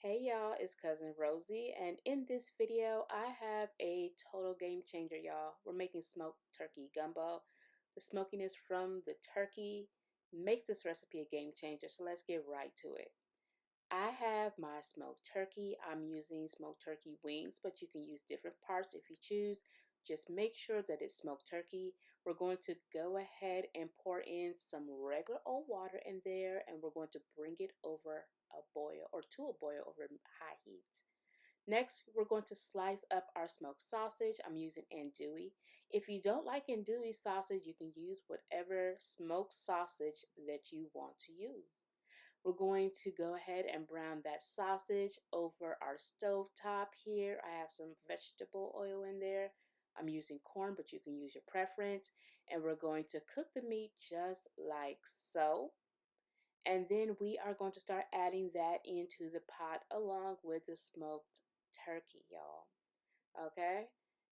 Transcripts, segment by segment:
Hey y'all, it's cousin Rosie, and in this video, I have a total game changer, y'all. We're making smoked turkey gumbo. The smokiness from the turkey makes this recipe a game changer, so let's get right to it. I have my smoked turkey. I'm using smoked turkey wings, but you can use different parts if you choose. Just make sure that it's smoked turkey. We're going to go ahead and pour in some regular old water in there, and we're going to bring it over a boil or to a boil over high heat. Next, we're going to slice up our smoked sausage. I'm using andouille. If you don't like andouille sausage, you can use whatever smoked sausage that you want to use. We're going to go ahead and brown that sausage over our stove top here. I have some vegetable oil in there. I'm using corn, but you can use your preference. And we're going to cook the meat just like so. And then we are going to start adding that into the pot along with the smoked turkey, y'all. Okay?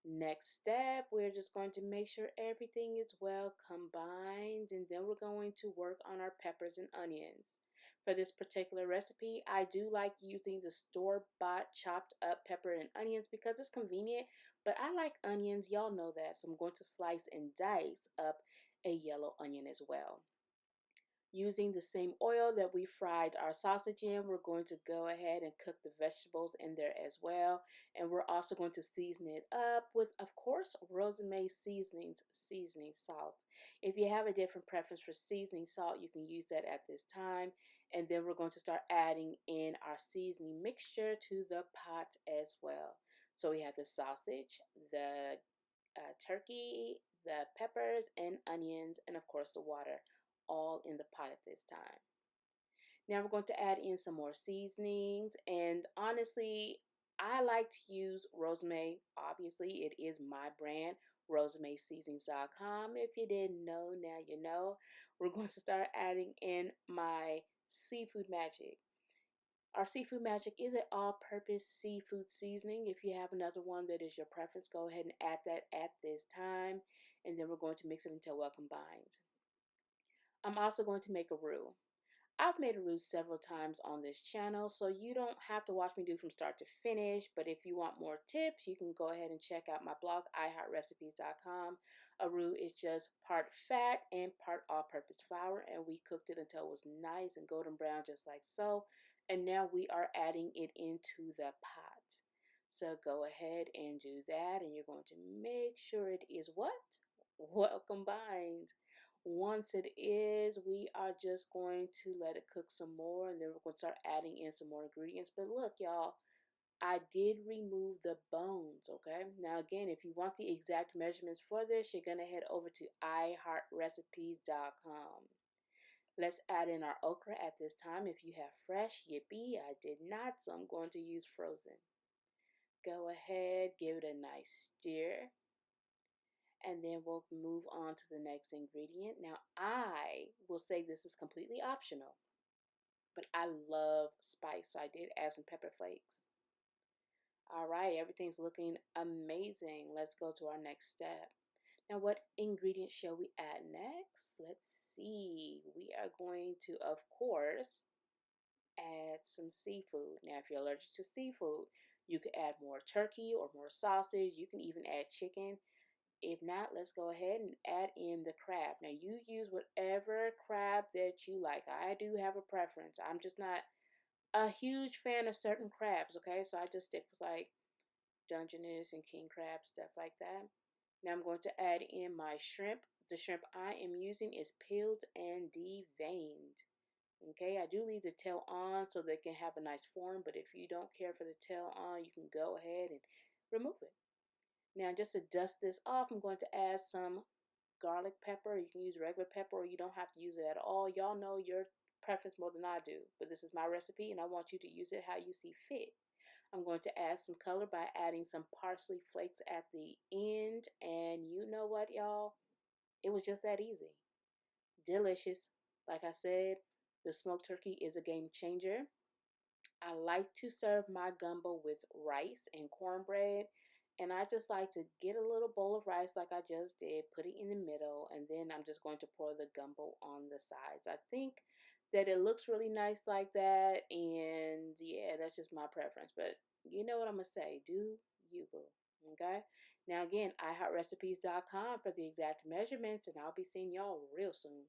Next step, we're just going to make sure everything is well combined, and then we're going to work on our peppers and onions. For this particular recipe, I do like using the store-bought chopped up pepper and onions because it's convenient, but I like onions, y'all know that, so I'm going to slice and dice up a yellow onion as well. Using the same oil that we fried our sausage in, we're going to go ahead and cook the vegetables in there as well. And we're also going to season it up with, of course, rosemary seasoning salt. If you have a different preference for seasoning salt, you can use that at this time. And then we're going to start adding in our seasoning mixture to the pot as well. So we have the sausage, the turkey, the peppers and onions, and of course the water all in the pot at this time. Now we're going to add in some more seasonings, and honestly, I like to use rosemary. Obviously, it is my brand, rosemaryseasonings.com. If you didn't know, now you know. We're going to start adding in my seafood magic. Our seafood magic is an all-purpose seafood seasoning. If you have another one that is your preference, go ahead and add that at this time, and then we're going to mix it until well combined. I'm also going to make a roux. I've made a roux several times on this channel, so you don't have to watch me do from start to finish, but if you want more tips, you can go ahead and check out my blog, iHeartRecipes.com. A roux is just part fat and part all-purpose flour, and we cooked it until it was nice and golden brown, just like so. And now we are adding it into the pot. So go ahead and do that, and you're going to make sure it is what? Well combined. Once it is, we are just going to let it cook some more, and then we're going to start adding in some more ingredients. But look, y'all, I did remove the bones, okay? Now, again, if you want the exact measurements for this, you're going to head over to iHeartRecipes.com. Let's add in our okra at this time. If you have fresh, yippee, I did not, so I'm going to use frozen. Go ahead, give it a nice stir, and then we'll move on to the next ingredient. Now, I will say this is completely optional, but I love spice, so I did add some pepper flakes. All right, everything's looking amazing. Let's go to our next step. Now, what ingredient shall we add next? Let's see. We are going to, of course, add some seafood. Now, if you're allergic to seafood, you could add more turkey or more sausage. You can even add chicken. If not, let's go ahead and add in the crab. Now, you use whatever crab that you like. I do have a preference. I'm just not a huge fan of certain crabs, okay? So I just stick with like Dungeness and king crab, stuff like that. Now I'm going to add in my shrimp. The shrimp I am using is peeled and deveined. Okay, I do leave the tail on so they can have a nice form, but if you don't care for the tail on, you can go ahead and remove it. Now, just to dust this off, I'm going to add some garlic pepper. You can use regular pepper or you don't have to use it at all. Y'all know your preference more than I do, but this is my recipe and I want you to use it how you see fit. I'm going to add some color by adding some parsley flakes at the end, and you know what, y'all? It was just that easy. Delicious. Like I said, the smoked turkey is a game changer. I like to serve my gumbo with rice and cornbread. And I just like to get a little bowl of rice like I just did, put it in the middle, and then I'm just going to pour the gumbo on the sides. I think that it looks really nice like that. And yeah, that's just my preference. But you know what I'm gonna say? Do you, boo? Okay. Now again, iHeartRecipes.com for the exact measurements, and I'll be seeing y'all real soon.